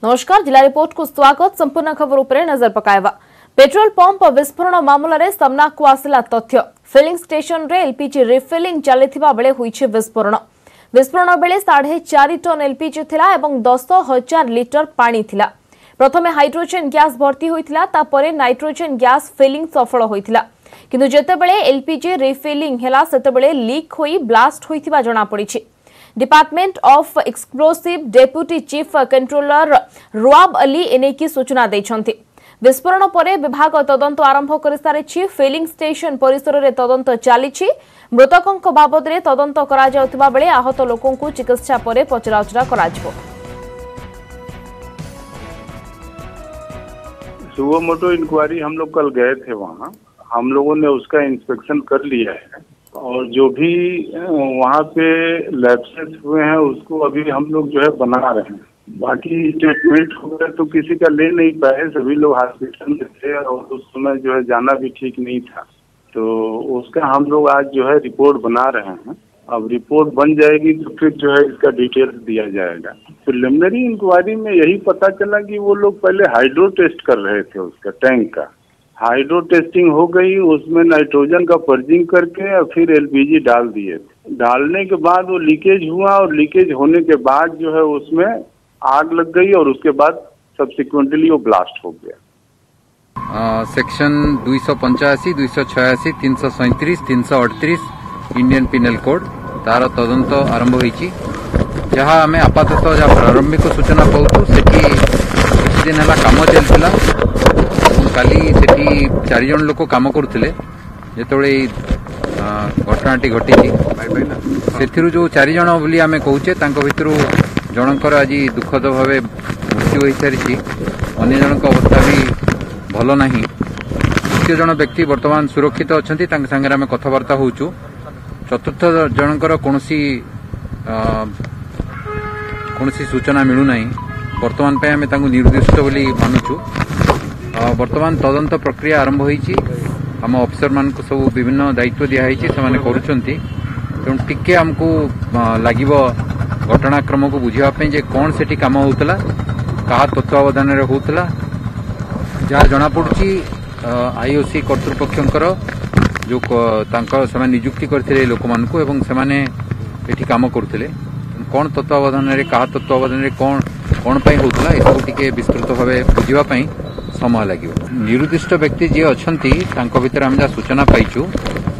नमस्कार जिला रिपोर्ट को स्वागत। संपूर्ण खबर उपरे नजर पकाइबा। पेट्रोल पंप विस्फोरण मामलें सामना को आसला तथ्य। फिलिंग स्टेशन रे एलपीजी रिफिलिंग चलिथिबा बेले होईछि विस्फोरण। विस्फोरण बेले 4.5 टन एलपीजी थिला एवं 10,000 लिटर पानी थिला। प्रथमे हाइड्रोजन गैस भर्ती होइथिला, तापरे नाइट्रोजन गैस फिलिंग सफल होइथिला। किंतु जेतेबेले एलपीजी रिफिलिंग हेला सेतेबेले लीक होई ब्लास्ट होइथिबा जणा पड़िछि। Department of explosive deputy chief controller Ruab Ali एने की सूचना दैछन्ति। विस्फोरण परे विभाग तदंत आरंभ कर सारिछि। फिलिंग स्टेशन परिसर रे तदंत चलिछि। मृतकंक बाबद रे तदंत करा जाउतबा बेले आहत लोकों को चिकित्सा परे पचराउचरा कराजिबो। सुबह मोटो इंक्वायरी हम लोग कल गए थे वहाँ, हम लोगों ने उसका इंस्पेक्शन कर लिया है और जो भी वहाँ पे लैप्सेस हुए हैं उसको अभी हम लोग जो है बना रहे हैं। बाकी स्टेटमेंट हुआ तो किसी का ले नहीं पाए, सभी लोग हॉस्पिटल में थे और उस समय जो है जाना भी ठीक नहीं था, तो उसका हम लोग आज जो है रिपोर्ट बना रहे हैं। अब रिपोर्ट बन जाएगी तो फिर जो है इसका डिटेल्स दिया जाएगा। प्रिलिमिनरी इंक्वायरी में यही पता चला कि वो लोग पहले हाइड्रो टेस्ट कर रहे थे उसका टैंक का। हाइड्रो टेस्टिंग हो गई, उसमें नाइट्रोजन का पर्जिंग करके और फिर एलपीजी डाल दिए। डालने के बाद वो लीकेज हुआ और लीकेज होने के बाद जो है उसमें आग लग गई और उसके बाद सब्सिक्वेंटली वो ब्लास्ट हो गया। सेक्शन 285, 286, 337, 338 इंडियन पिनल कोड तार तदंत आरंभ होईची। जहाँ आम आपातत जहाँ प्रारंभिक सूचना पाऊँ सेठी किछि दिन है काम चलता। काली सेठी 4 जन लोक काम करुले जिते घटनाटी घटी से जो 4 जन बोली आम कहे भितर जनकर आज दुखद भाव मृत्यु हो सारी। अन्य जनक अवस्था भी भल ना। तृतीय जन व्यक्ति वर्तमान सुरक्षित अच्छा सागर आम कथबार्ता होचु। चतुर्थ जनकर कौन सूचना मिलूना। वर्तमान पे आम निर्दिष्ट बोली मानुचु। वर्तमान तदंत प्रक्रिया आरंभ होईची। आम अफिसर मान को सब विभिन्न दायित्व दिखाई से करुछंती। तेणु टिके आमको लागिबो घटनाक्रम को बुझापी जे कौन से काम होता क्या तत्वावधान होता। जहाँ जनापड़ी आईओसी कर्तृपक्षर जो से नियुक्ति करते लोक मान को एवं से काम करुले कौन तत्वावधान क्या तत्वावधान कौन कौन होता यू टे विस्तृत भाव बुझापी समय लगे। निर्दिष्ट व्यक्ति जी अच्छा भर आम जहाँ सूचना पाइचु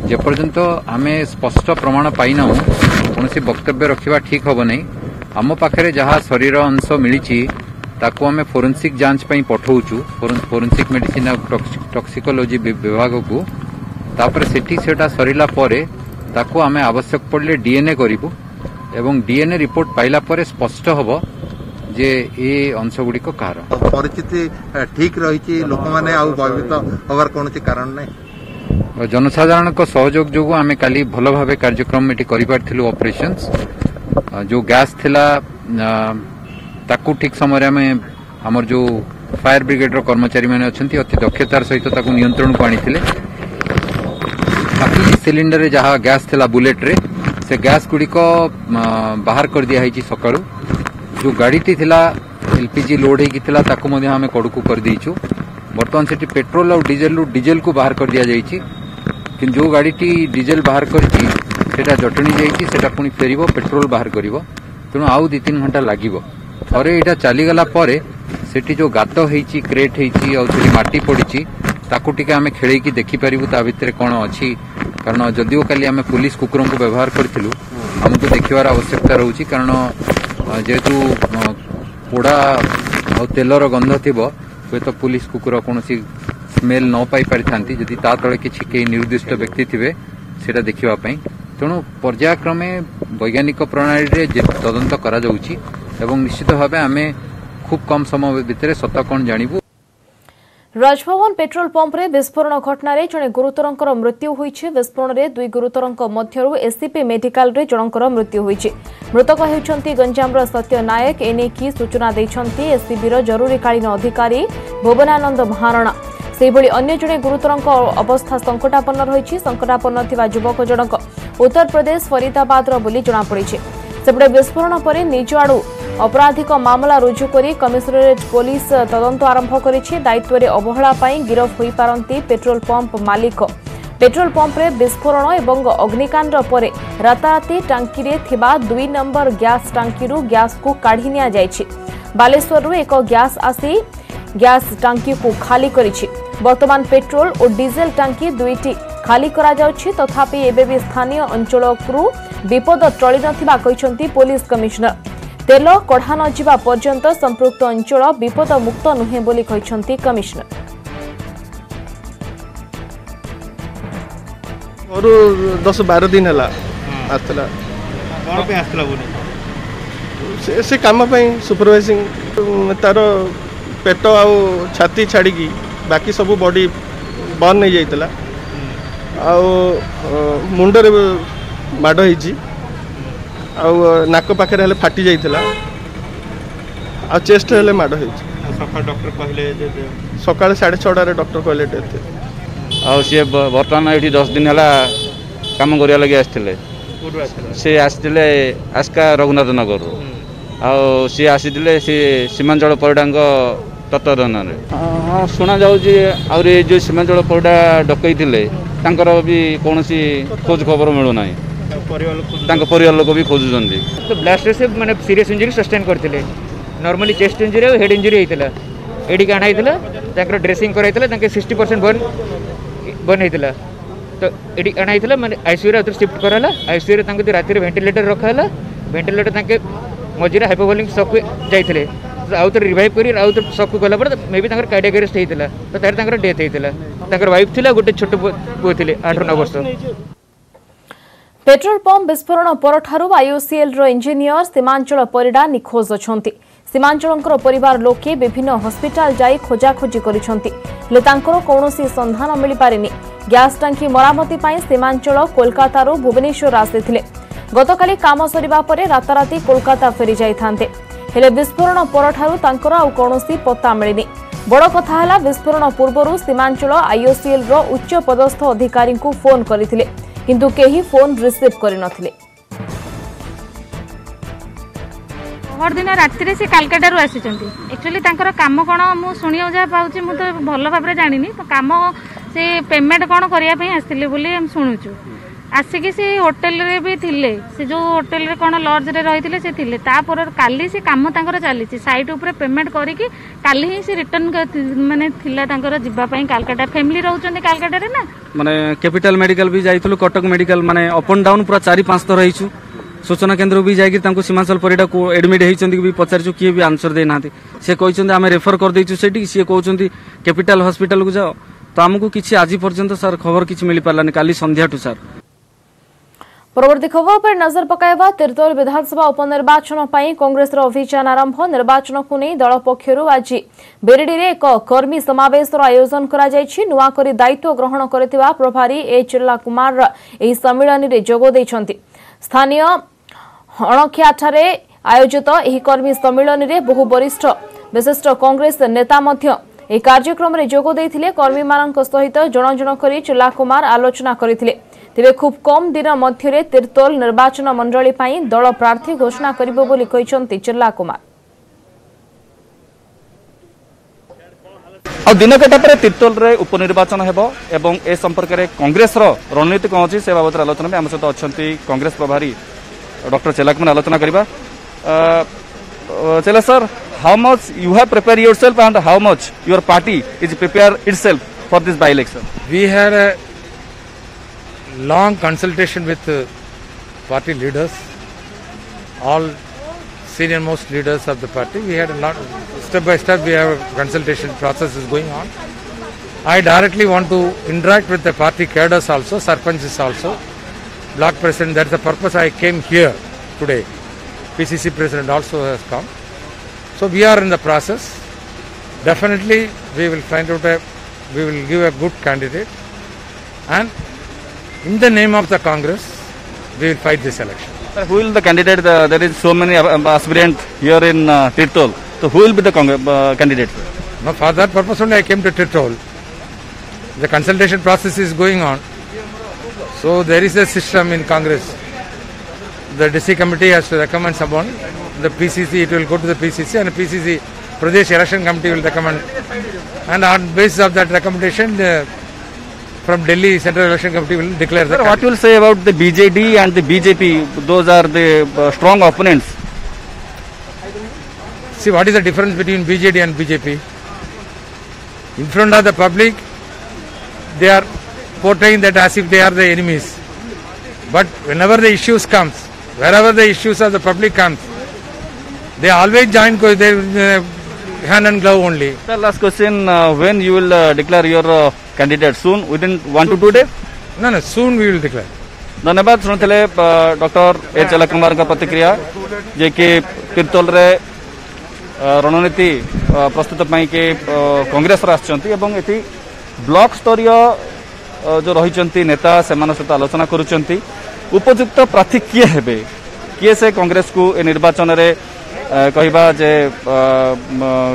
जेपर्यंत आम स्पष्ट प्रमाण पाईना कौन वक्तव्य रखा ठीक हम नहीं। आम पाखे जहाँ शरीर अंश मिली ताकू आम फोरेंसिक जांच पर पठाऊचु फोरेंसिक मेडिसिन टॉक्सिकोलॉजी विभाग को। तापर सेठी सेटा सरिला परे ताकू आम आवश्यक पड़े डीएनए करूँ एवं डीएनए रिपोर्ट पाइला परे स्पष्ट हम जे ये अंश गुड़िक कहार। परिस्थिति ठीक रही लोक मैंने भयभीत हबार कौन कारण नहीं। जनसाधारण को सहयोग जो आम काली भल भाव कार्यक्रम ये करूँ ऑपरेशंस। जो गैस थिला ताकू ठीक समय आम आमर जो फायर ब्रिगेड कर्मचारी मैंने अच्छा अति दक्षतार सहित नियंत्रण को आनी। बाकी सिलिंडर जहाँ गैस थिला बुलेट रे से गैस गुड़िक बाहर कर दिया सकाळु। जो गाड़ीटी थिला एलपीजी लोड होता ताकू आम कड़कू कर देचु। बर्तमान से पेट्रोल और डीजेल को बाहर कर दिया जाइए। कि जो गाड़ीटी डीजेल बाहर करछि सेटा जटणी जाइए सेटा पुणी फेर पेट्रोल बाहर कर। तेणु आउ 2-3 घंटा लगे। थरे यहाँ चलीगला सेठी जो गात होती क्रेट होती माटी पड़ी ताकू टिके आम खेल देखिपारू ता भितर कौन अच्छी। कारण जदिव काली आम पुलिस कुकुर को व्यवहार करूँ आमको देखार आवश्यकता रोचे। कारण जेहेतु पोड़ा आ तेलर गंध थी हे तो पुलिस कुकुर कौन स्मेल न पाई पारि थांती जदि ता तले किछि निर्दिष्ट व्यक्ति थे सेटा देखापी। तेणु पर्यायक्रमे वैज्ञानिक प्रणाली रे तदंत करा जाउछि एवं निश्चित भाव आम खूब कम समय भितर सत कौन जानबू। राजभवन पेट्रोल पंप रे विस्फोरण घटना रे जने गुरुतरंकर मृत्यु होईछि। विस्फोरण रे 2 गुरुतरंक मध्यरु एससीपी मेडिकल रे जनकर मृत्यु होईछि। मृतक हेउछंती गंजामर सत्य नायक। एने की सूचना दैछंती एससीबी रो जरूरीकालीन अधिकारी भुवनानंद महाराणा। सेहिभଳି अन्य जने गुरुतरंक अवस्था संकटापन्न रहिछि। संकटापन्न थिबा युवक जनक उत्तर प्रदेश फरीदाबाद रो बोली जणा पड़िछि। सेपटे विस्फोरण पर निज आड़ अपराधिक मामला रुजु करी कमिशनरेट पुलिस तदंत आरंभ करिछि। दायित्व रे अवहेला पई गिरफ होई पारंती पेट्रोल पंप मालिक। पेट्रोल पंप रे विस्फोरण एवं अग्निकांड परे राताराती टांकी रे थिबा 2 नंबर गैस टांकी रु गैस को काढी निया जायछि। बालेश्वर रु एक गैस आसी गैस टांकी को खाली करिछि। वर्तमान पेट्रोल और डीजेल टांकी दुईटी खाली करा जाउछि। तथापि एबे भी स्थानीय अंचलकु विपद टळि नथिबा कहिसंती पुलिस कमिशनर। तेल कढ़ा न जिबा पर्यंत संपृक्त अंचल विपद मुक्त नुहे बोली कहिसंती कमिशनर। और 10-12 दिन है आसला से काम सुपरवाइजिंग तार पेट आ छाती छाड़ी बाकी सब बॉडी बर्न नहीं जाइला मुंडरे माड़ होती नाक पाखे फाटी जाइला आ चेस्ट हेले माड़ डॉक्टर कहले सकाळ 6:30 डॉक्टर कहले डेथ सी बर्तमान ये 10 दिन है कम करिया लगे आसते सी आसते आस्का रघुनाथ नगर सी आसी सीमांचल परिडांग तत्वाधान हाँ शुणा जाऊँगी जो सीमांचल परिडा डकई भी कौन खोज खबर मिलूना परिवार लोक भी खोजुं तो ब्लास्ट से मैंने सीरियस इंजरी सस्टेन करते नॉर्मली चेस्ट इंजरी और हेड इंजरी होता एडी आना ड्रेसिंग कराई 60% बन होता तो ये आना मैंने आईसीयू शिफ्ट कराला आईसीयू राति वेंटिलेटर रखाला वेंटिलेटर मझे हाइपोवोलिक शॉक जाते आउ तो रिवाइव कर आउ तो शॉक गला मे भी कार्डियक अरेस्ट होता तो तार डेथ होता वाइफ थी गोटे छोट पुओ थे 8-9 वर्ष। पेट्रोल पंप विस्फोरण परठारु आईओसीएल रो इंजीनियर सीमांचल परिडा निखोज अछंती। सीमांचलंकर परिवार लोके विभिन्न हॉस्पिटल जाई खोजाखोजी करिसंती ले तांकर कौनसी संधान मिली पारिनी। गैस टांकी मरामती पाई सीमांचल कोलकाता रो भुवनेश्वर आसिथिले। गतकाली काम सरिबा परे राताराती कोलकाता फेरी जाइथांते हेले विस्फोरण परठारु तांकर आ कौनसी पत्ता मिलिनी। बड़ कथा हला विस्फोरण पूर्वरु सीमांचल आईओसीएल रो उच्च पदस्थ अधिकारी को फोन करथिले किंतु केही फोन रिसीव करिनथिले। दिन राति से कालकाटा आसीचंती एक्चुअली तांकर काम कौन मु शुणिया जा पाऊँ मु तो भल भाव जानी तो काम से पेमेंट कौन करने आसते बोली हम शुणुचु आसिक से होटेल रे भी थिले से जो होटेल रे कौन लॉज रे रही से थिले तापर काली से काम तांकर चली साइट उपर पेमेंट करिकी काली ही से रिटर्न माने थिला तांकर जिबा पई कालकाटा फैमिली रहउचंदी कालकाटा रे ना माने कैपिटल मेडिकल भी जाइतलु कटक मेडिकल माने अप एंड डाउन पूरा 4-5 थर रहीछु सूचना केन्द्र भी जाकि सीमांचल परिडा को एडमिट होती भी पचारू किए भी आंसर देना से कहते आम रेफर कर देचु से सी कहते कैपिटल हॉस्पिटल को जाओ तो आमको किसी आज पर्यंत सर खबर किसी मिल पारानी काली संध्या टू सर। परवर्ती खबर पर नजर पकाइबा तिरतोल विधानसभा उपनिर्वाचन पर कांग्रेस अभियान आरंभ निर्वाचन को नहीं दल पक्षरु आज बेरेडी रे एक कर्मी समावेश आयोजन करा जायछि। नुआ करी दायित्व ग्रहण करथिबा प्रभारी ए चिल्ला कुमार एही सम्मेलन रे जोग दैछन्ति। स्थानीय अणखियाठारे आयोजित एही कर्मी सम्मेलन रे बहु वरिष्ठ विशिष्ट कांग्रेस नेता मध्य ए कार्यक्रम रे जोग दैथिले। कर्मी मानक सहित जण जण करी चिल्ला कुमार आलोचना करथिले। तेबे खूब कम दिन मध्य तिरतोल निर्वाचन मंडली पाई दल प्रार्थी घोषणा करिबो बोली कहिसंती चिल्ला कुमार। आ दिन केटा तिरतोल रे उपनिर्वाचन हेबो एवं ए संपर्क रे कांग्रेस रो रणनीति कोन अछि से बाबत आलोचना में हम सहित अछंती कांग्रेस प्रभारी डॉक्टर चिल्ला कुमार आलोचना करिबा। चिल्ला sir, how much you have prepare yourself and how much your party is prepare itself for this by election? वी हैड a long consultation with party leaders, all senior most leaders of the party. We had a lot, step by step we have a consultation process is going on. I directly want to interact with the party cadres also, sarpanches also, block president. That's the purpose I came here today. PCC president also has come. So we are in the process. Definitely we will find out we will give a good candidate, and in the name of the Congress, we will fight this election. Sir, who will the candidate? There is so many aspirants here in Tirtol. So who will be the candidate? No, for that purpose only I came to Tirtol. The consultation process is going on. So there is a system in Congress. The DC committee has to recommend someone. the PCC, it will go to the PCC, and the PCC, Pradesh Election Committee, will recommend. And on basis of that recommendation, from Delhi Central Election Committee will declare the. Sir, what you will say about the BJD and the BJP? Those are the strong opponents. See, what is the difference between BJD and BJP? In front of the public, they are portraying that as if they are the enemies. But whenever the issues comes, wherever the issues of the public comes, they always join their hand and glove only. Sir, last question, when you will declare your candidate? Soon, within 1 to 2 days? No, soon we will declare. धन्यवाद शुणुले doctor A चेला कुमार का प्रतिक्रिया जे कि तिर्तोल रे रणनीति प्रस्तुत पाई के कांग्रेस आछंती एवं एथि ब्लॉक स्तरीय जो रही नेता से सहित आलोचना करुचंती उपयुक्त प्रार्थी किए हेबे किए से कांग्रेस को ए निर्वाचन रे कहबा जे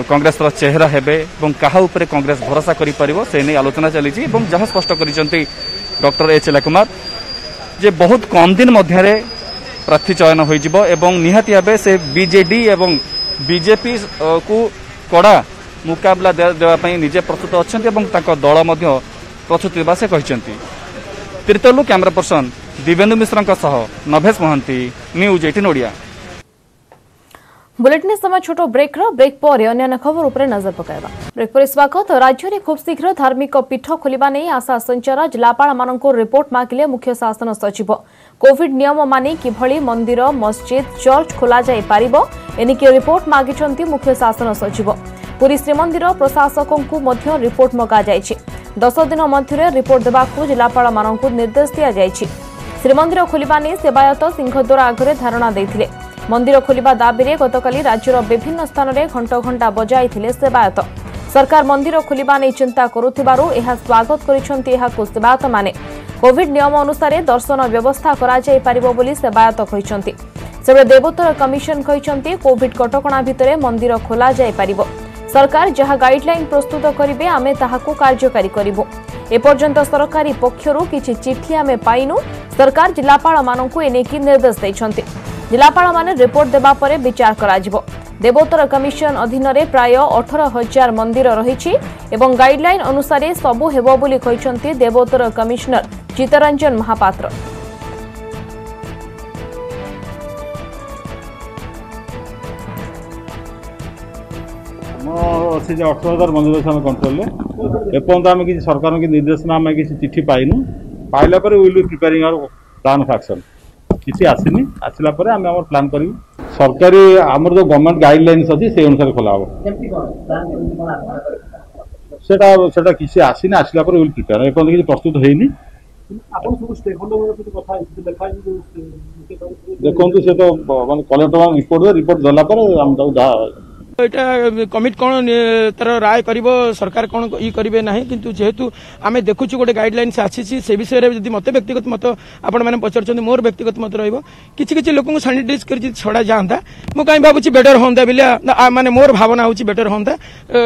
कांग्रेस रो चेहरा हेबे एवं काहा ऊपर कांग्रेस भरोसा करि परिबो से नै आलोचना चली एवं जहाँ स्पष्ट करिसंती डॉक्टर ए चेला कुमार जे बहुत कम दिन मध्य प्रार्थी चयन हो एवं निहाती भावे से बीजेडी एवं बीजेपी को कड़ा मुकाबला देवाई निजे प्रस्तुत अच्छा दल प्रस्तुत से कहते। तिर्तोलू कैमरा पर्सन दिव्येन्दु मिश्र नभेश महांती, न्यूज 18 ओडिया। बुलेटिन समय छोट ब्रेक पर अन्य खबर उपर नजर पकाइबा। ब्रेक पर स्वागत। राज्य में खूब शीघ्र धार्मिक पीठ खोलिबा नै आशा संचार जिलापाल माननको रिपोर्ट मागिले मुख्य शासन सचिव। कोविड नियम मानि किभଳି मंदिर मस्जिद चर्च खोला जाय पारिबो एनिके रिपोर्ट मागिचंती मुख्य शासन सचिव। पुरी श्रीमंदिर प्रशासकंकु मध्य रिपोर्ट मगा जायछि। 10 दिन मध्य रिपोर्ट देबाकू जिलापाल माननको निर्देश दिया जायछि। श्रीमंदिर खोलिबा नै सेवायत सिंहद्वार आगरे धारणा दैथिले। मंदिर खोलिबा दाबीरे गतकाली राज्यर विभिन्न स्थान में घंटा घंटा बजाइथिले सेवायत। सरकार मंदिर खोलिबा नै चिंता करुथिबारु एहा स्वागत करिसंती एहाकू सेवायत माने। कोविड नियम अनुसार दर्शन व्यवस्था करा जाय पारिबो बोली सेवायत कहिसंती। सेबे देवोत्तर कमिशन कहिसंती कोविड कटकणा भितरे मंदिर खोला जाय पारिबो। सरकार जहा गाइडलाइन प्रस्तुत करिवे आमे ताहाकू कार्यकारी करिबो। एपर्यंत सरकारी पक्षरु किछि चिठी आमे पाइनु। सरकार जिलापाल माननकू एनेकी निर्देश दैछंती। जिलापाल माने रिपोर्ट देबा परे विचार कराजिबो। देवोत्तर कमिशन अधीन रे प्राय 18,000 मंदिर रहिछि एवं गाइडलाइन अनुसार सबु हेबो बोली कहिसंती देवोत्तर कमिशनर चितरंजन महापात्र। अच्छे 18,000 मंदिर से कंट्रोल एपर्तंत आम किसी सरकार की निर्देशना आम किसी चिठी पाइनु। पाइला पर will be preparing our plan of action. किसी आसनी आसला पर आम आम प्लान करी सरकारी आमर जो गवर्नमेंट गाइडलाइंस अच्छी से अनुसार खोला सेटा किसी आसनी आसला पर विल प्रिपेयर एपर्तंत किसी प्रस्तुत होइनी। देखो से तो मान कलेक्टर रिपोर्ट देला पर एटा कमिट कौन तार राय करिवो सरकार कौन ई करिवे नाही किंतु जेहेतु आमे देखुछु गोटे गाइडलाइन से आछि से विषय रे जदि मते व्यक्तिगत मत आपण माने पचरछन मोर व्यक्तिगत मत रहइबो किछि किछि लोक को सैनिटाइज कर छड़ा जांदा मु काई भाबुछि बेटर होंदा बिला माने मोर भावना होछि बेटर होंदा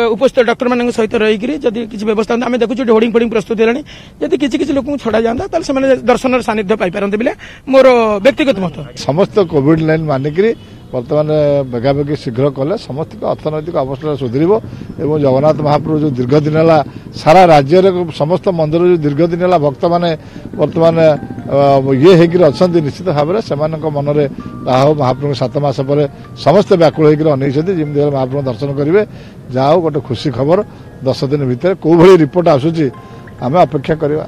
उपस्थित डॉक्टर माने सहित रहि करी जदि किछि व्यवस्था आमे देखुछु होर्डिंग फोर्डिंग प्रस्तुत हेलानी जदि किछि किछि लोक को छड़ा जांदा ताल से माने दर्शनर सानिध्य पाइ पारंते बिला मोर व्यक्तिगत मत। समस्त कोविड लाइन माने करी बर्तमान बेगाबेगी शीघ्र कले समस्त अर्थनैतिक अवस्था सुधर एवं जगन्नाथ महाप्रभु जो दीर्घ दिन है सारा राज्य समस्त मंदिर जो दीर्घ दिन है भक्त मैंने बर्तमान ये अच्छा निश्चित भाव में से मन में महाप्रभु 7 मास पर समस्त व्याकुल होकर अनेक जमी महाप्रभु दर्शन करेंगे जहाँ गोटे खुशी खबर 10 दिन भितर कौ भाई रिपोर्ट आसूची आम अपेक्षा करवा।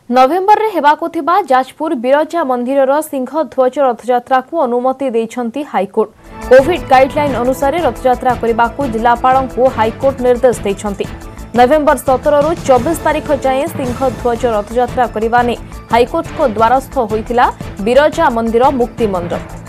नवेम्बर रे हेबाकु थिबा जाजपुर बिरजा मंदिरर सिंहध्वज रथयात्रा को अनुमति दैछंती हाईकोर्ट। कोविड गाइडलाइन अनुसार रथयात्रा करबाकू जिलापालंकू हाईकोर्ट निर्देश दैछंती। नवेम्बर 17 रु 24 तारिख जाए सिंहध्वज रथयात्रा करबा नै हाईकोर्ट को द्वारस्थ होइथिला बिरजा मंदिर मुक्ति मंडप।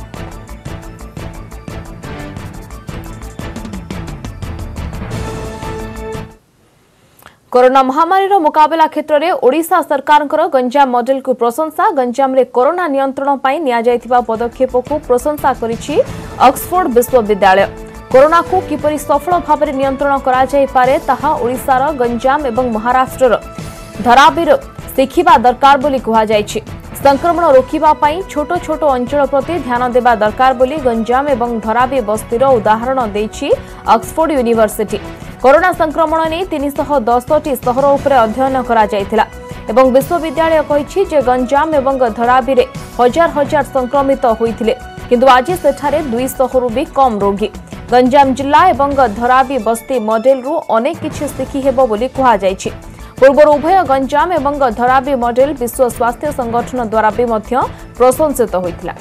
कोरोना महामारी मुकाबला क्षेत्र में ओडिशा सरकार गंजाम मॉडल को प्रशंसा। गंजाम रे कोरोना नियंत्रण पाई निया जायथिबा पदक्षेप को प्रशंसा करिछि ऑक्सफोर्ड विश्वविद्यालय। कोरोना को किपरि सफल भाव में नियंत्रण करा जाय पारे ताहा ओडिशार गंजाम एवं महाराष्ट्रर धराबीर शिखिबा दरकार बोली कहा जायछि। संक्रमण रोकिबा पई छोट छोट अंचल प्रति ध्यान देबा दरकार बोली गंजाम एवं धराबी बस्तीर उदाहरण देछि ऑक्सफोर्ड यूनिवर्सिटी। कोरोना संक्रमण ने 310टी सहर उपरे अध्ययन करा जायतिला एवं विश्वविद्यालय कहिछि जे गंजाम एवं धराबी रे हजार हजार संक्रमित होइथिले किंतु आज सेठारे 200 रु भी कम रोगी। गंजाम जिला एवं धराबी बस्ती मॉडल रु अनेक किछि सिखि हेबो बोली कहा जायछि। पूर्व उभय गंजाम एवं धराबी मॉडल विश्व स्वास्थ्य संगठन द्वारा भी मध्य प्रशंसित होइथिला।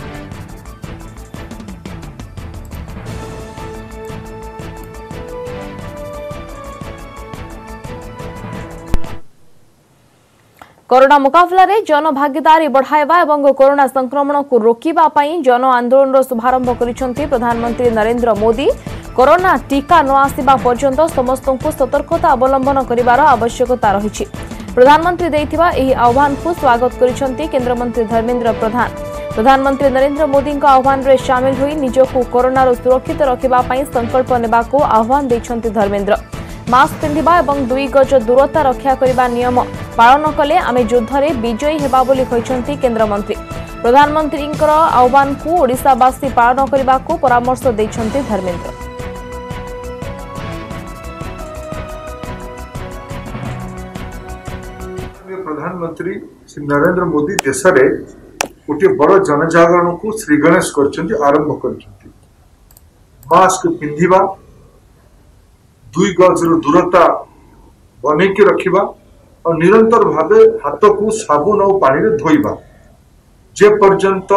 कोरोना मुकाबला रे जन भागीदारी बढ़ाइबा एवं कोरोना संक्रमण को रोकिबा पई जन आंदोलन शुभारंभ करिसेंती प्रधानमंत्री नरेंद्र मोदी। कोरोना टीका न आसिबा पर्यंत समस्त को सतर्कता अवलंबन करिवार आवश्यकता रहिछि। प्रधानमंत्री देइथिबा एही आह्वान को स्वागत करिसेंती केंद्र मंत्री धर्मेंद्र प्रधान। प्रधानमंत्री नरेंद्र मोदी का आह्वान रे शामिल होई निजको कोरोना रो सुरक्षित रखिबा पई संकल्प नेबा को आह्वान दैछंती धर्मेंद्र। मास्क पिंधिबा एवं 2 गज दूरता रक्षा करिबा नियम पालन कले आमे युद्ध रे विजयी हेबा बोली कहिसंती केंद्र मंत्री। प्रधानमंत्रींकर आह्वान को ओडिशावासी पालन करिबा को परामर्श दैछंती धर्मेंद्र। प्रधानमंत्री श्री नरेंद्र मोदी देश रे गोटे बड़ जनजागरण को श्री गणेश करछंती आरंभ करछंती। मास्क पिंधिबा 2 गज दूरता बनैकी रखिबा और निरंतर भावे हाथ को साबुन और पानी रे धोइबा। जे पर्यंत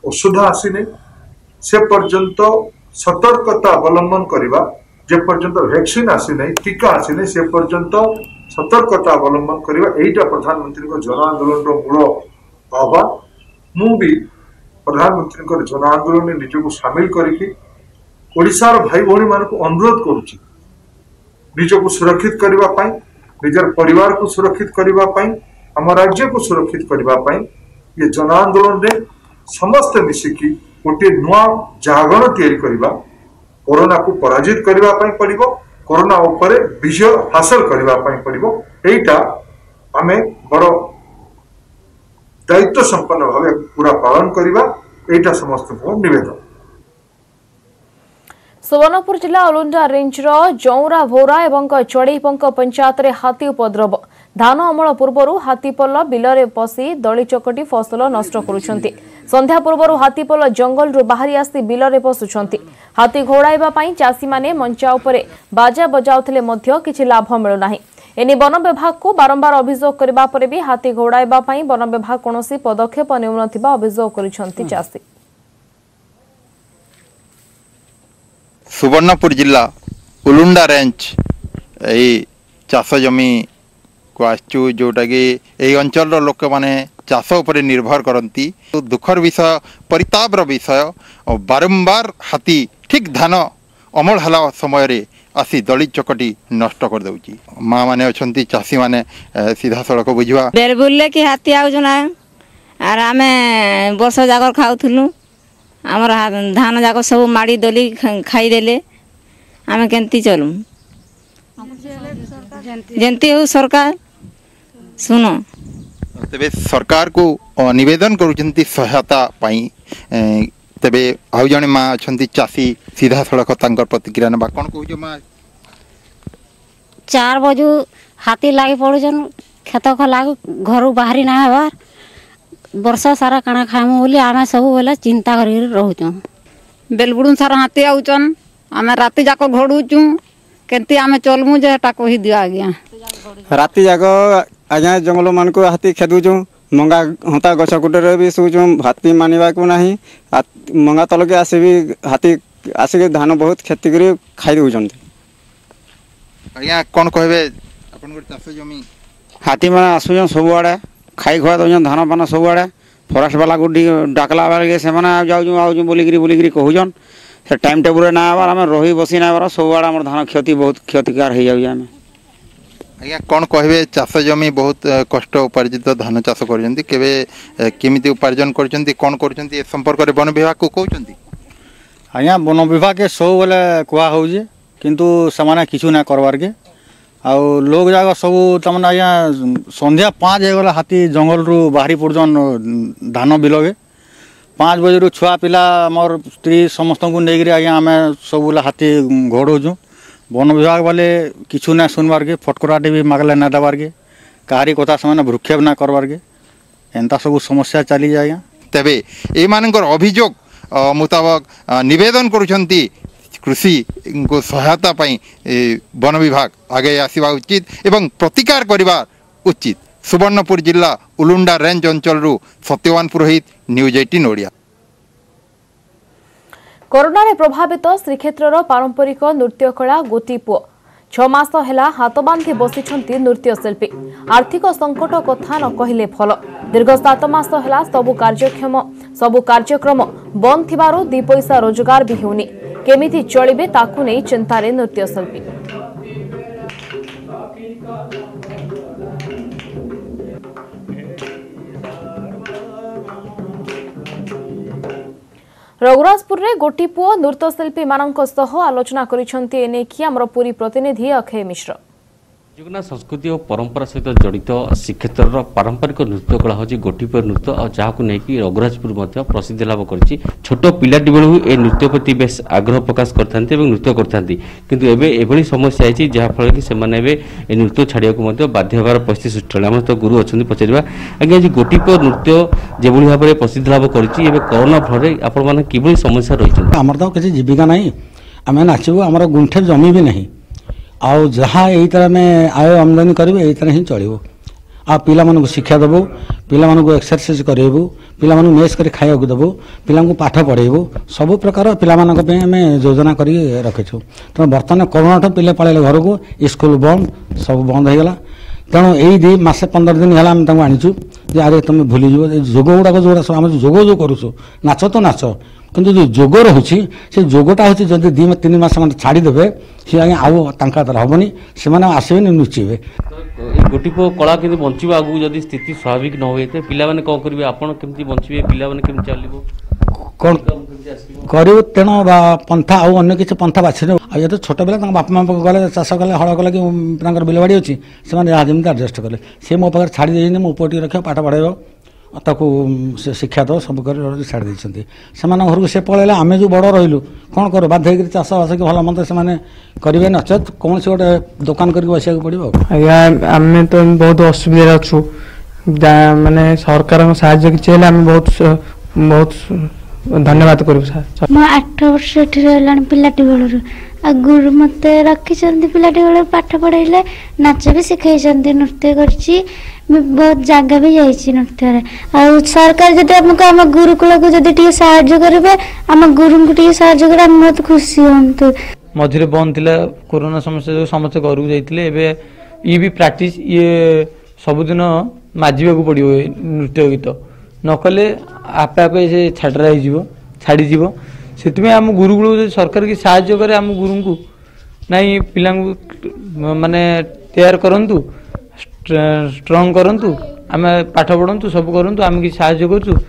औषध आसीने से पर्यंत सतर्कता अवलंबन करिबा। जे पर्यंत वैक्सीन आसीने टीका आसीने से पर्यंत सतर्कता अवलंबन करिबा। एटा प्रधानमंत्री को जन आंदोलन रो मूल आह्वान। मु भी प्रधानमंत्री को जन आंदोलन में निजको शामिल करिकी ओडिशार भाई भौणी मान को अनुरोध करुछि निजको सुरक्षित करिबा पई, निजर परिवार को सुरक्षित करिबा पई, हम राज्य को सुरक्षित करिबा पई ये जन आंदोलन रे समस्त मिसिकी गोटे नुआ जागरण तैयारी करिबा। कोरोना को पराजित करिबा पई पड़िबो, कोरोना ऊपर विजय हासिल करिबा पई पड़िबो। एटा आमे बड़ दायित्व संपन्न भावे पूरा पालन करिबा। एटा समस्त को निवेदन। सुवर्णपुर जिला ओलुंडा रेंजर जौरा भौरा एवं चढ़ईपंक पंचायत रे हाथी उपद्रव। धान अमल पूर्व हाथीपल बिलरे पशि दली चकटी फसल नष्ट करुछंती। संध्या पूर्व हाथीपल जंगल रु बाहरी आसी बिलरे पशुछंती। हाथी घोड़ाइबा पई चासी माने मंचा उपरे बाजा बजाउथिले मध्य किछि लाभ मिलु नाही। एने वन विभाग को बारंबार अभियोग करबा परे भी हाथी घोड़ाइबा पई वन विभाग कोनोसी पदक्षेप नेउनथिबा अभियोग करिछंती चासी। सुवर्णपुर जिला उलुंडा रेंज यही चाष जमी को आसचु जोटा कि यही अंचल लोक मैंने चाष उपर निर्भर करती। दुखर विषय परितापर विषय और बारंबार हाथी ठीक धान अमल हला समय रे आसी दली चकटी नष्ट कर दउची। माँ माने अछंती चासी माने सीधा सड़क बुझवा बेल बुल्ले कि हाथी आउजना आर आमे वर्ष जागर खाउथुलु। आमर धान जाक सब माड़ी दली खाईदेले आम केमती चलू जंती हो सरकार सुनो। तेबे सरकार को निवेदन करुचंती सहायता पाई। तेबे आउ जने माँ अछंती चासी सीधा सड़क तांकर प्रतिक्रिया नबा कोन कहू माँ। 4 बजू हाथी लागी पड़ुछन खेत खला घर बाहरी ना हबार वर्षा सारा काना खाइमु बोली आमे सब बेले चिंता करी रहूचु। बेलबुड़ू सारा हाथी आउचन आमे राति जाक घोड़ुचु केंती आमे चलमु जे टा कहि दिया आज्ञा। राति जाक आज्ञा जंगल मान को हाथी खेदुचु मंगा हता गछ कुटरे भी सुचु हाथी मानिबा को नाही। मंगा तल के आसी भी हाथी आसी के धान बहुत खेती करी खाइ दउचन। आज्ञा कोन कहबे अपन चाष जमी हाथी माने आसुचन सब आड़े खाई खुआ दउचन धान पान सब आड़े। फरेस्ट वाला को डाकला बेले से जाऊँ आऊँ बोलिकी कहून से टाइम टेबुल ना आबार आम रही बसी ना आबार सब आड़े आम धान क्षति बहुत क्षतिकार हो जाऊँ। आम आज्ञा कौन कहे चाष जमी बहुत कष्ट उपार्जित धान चाष करमिति उपार्जन कर संपर्क में वन विभाग को कहते। आज्ञा वन विभाग के सब बेले कह हो किंतु से किछु ना करवार के आउ लोक जाक सब तमने आज्ञा संध्या 5 होगला हाथी जंगल रु बाहरी पड़जन धान बिलगे 5 बजे रु छुआ पिला मोर स्त्री समस्त को नेगिरी आज्ञा आम सब हाथी घोड़ौचु वन विभाग वाले किछु ना सुनबार के फटकराटे भी मागले ना देवार के कहारी कथा से भ्रुक्षेप ना करवार के एंता सब समस्या चली जाए आज्ञा तेबे ए मानकर अभियोग मुताबक निवेदन करुछंती कृषि को सहायता पाई वन विभाग आगे आसवा उचित एवं प्रतिकार करिबा उचित। सुवर्णपुर जिला उलुंडा रेंज अंचल सत्यवान पुरोहित न्यूज 18 ओडिया। कोरोना रे प्रभावित श्रीक्षेत्र पारंपरिक नृत्य कला गोटी पुओ 6 मास हेला हाथ बांधि बसिछंती नृत्य शिल्पी। आर्थिक संकट कथा न कहले फल दीर्घ 7 मास हेला सबु कार्यक्रम बंद थिबारु 2 पैसा रोजगार भी होनी केमिति चलिबे ताकु नै चिंतारे नृत्य शिल्पी। रघुराजपुर रे गोटी पुओ नृत्यशिल्पी मानक सह आलोचना करिसंती एने कि हमर पूरी प्रतिनिधि अक्षय मिश्र। जुगना संस्कृति और परंपरा सहित जड़ित श्रीक्षेत्र पारंपरिक नृत्य कला हूँ गोटीपुओ नृत्य और जहाँ नहीं रघुराजपुर प्रसिद्धि लाभ कर छोट पिलाटी बेलू ए नृत्य प्रति बेस आग्रह प्रकाश करते नृत्य करते किंतु एभली समस्या है जहाँफल कि से नृत्य छाड़ा बाध्य होवार परिस्थिति सृष्टि है। तो गुरु अच्छा पचार आज्ञा आज गोटीपुओ नृत्य जो भाव में प्रसिद्धि लाभ कर कोरोना फल आपण कि समस्या रही आमर तो किसी जीविका ना आम नाचबू आम गुंठे जमी भी नहीं आउ जहाँ यही तरह में आय आमदानी करेंगे यही तरह ही चलो आ पिला मानक शिक्षा देबू पिला मानक एक्सरसाइज करेबू पिला मानक मेस कर खाया देबू पिला पाठ पढ़ेबू सबु प्रकार पिला मानक पे आम योजना कर रखीछू। तेणु बर्तमान कोरोना पिले पलैले घर को स्कूल बंद सब बंद हो गला तेणु यही 2 मास 15 दिन है आनीचु जे अरे तुम भूली जो गुड़ाक जो आम जोग जो करूँ नाच तो नाच किंतु जो जोग रोचे से जोगटा हूँ जब 2-3 मास छाड़ीदे सी आज्ञा आउ हेनी से आसबे नुचिबे गोटीपुओ कला के बंचा आगू जब स्थिति स्वाभाविक न हुए तो पिला माने कौन करेंगे आपड़ केमती बंचे पिला माने केमती चलो कौन करूँ तेणु पंथा आउ अन्य किसी पंथा बाछी ये तो छोट पिला बापा माँ गले चाष कले हल कले कि बिलबाड़ी अच्छी से जहाँ जमी आडजस्ट कले सी मो पाखे छाड़ी देनी मो पुआ रख पाठ पढ़ेब ताकू शिक्षा दो सब कर छाड़ी देते से घर को से पलैले आम जो बड़ रही कौन कर बाध्य चाष बास कि भल मंद से करेंगे नचत कौन से गोटे दुकान करके बसिया पड़ो। आज्ञा आम तो बहुत असुविधा अच्छु माने सरकार साहाय्य किसी बहुत बहुत धन्यवाद करूँ सर। 8 वर्ष पिलाटी बेलू गुरु मत रखी पिलाटी बेले पाठ पढ़ाइले नाच भी शिखाई नृत्य कर बहुत जगह भी जाइए नृत्य सरकार जब आमको आम गुरुकुल को जब साहाय्य करेंगे आम गुरु को साहाय्य कर बहुत खुशी हूँ। मझे बंद थी कोरोना समस्या जो समस्त घर को जाते ये भी प्राक्ट ये सबुदिन माजिबा पड़ो नृत्य गीत नकले आपे आपे से छाड़ी से आम गुरुकुल सरकार की साहाय्य करे आम गुरु को नाई पिला माने तैयार करंतु स्ट्रॉन्ग करंतु आम पाठ पढ़ंतु सब करंतु आम कि साहाय्य करूँ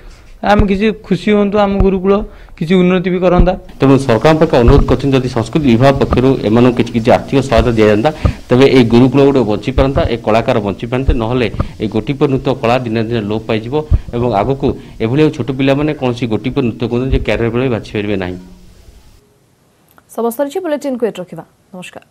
आम किसी खुशी हूँ आम गुरुकुल किसी उन्नति भी करता। तेणु सरकार पाखे अनुरोध कर संस्कृति विभाग पक्षर एम किसी आर्थिक सहायता दि जाता तेज ये गुरुकुल गोटे बची पारता ए कलाकार बची पारते ना गोटीपुओ नृत्य कला दिन दिन लोप पाइज और आगक एभली छोट पिला कौन गोटीपुओ नृत्य कहते कैरियर बेले बाछी पारे ना। समस्त बुलेटिन को रखा नमस्कार।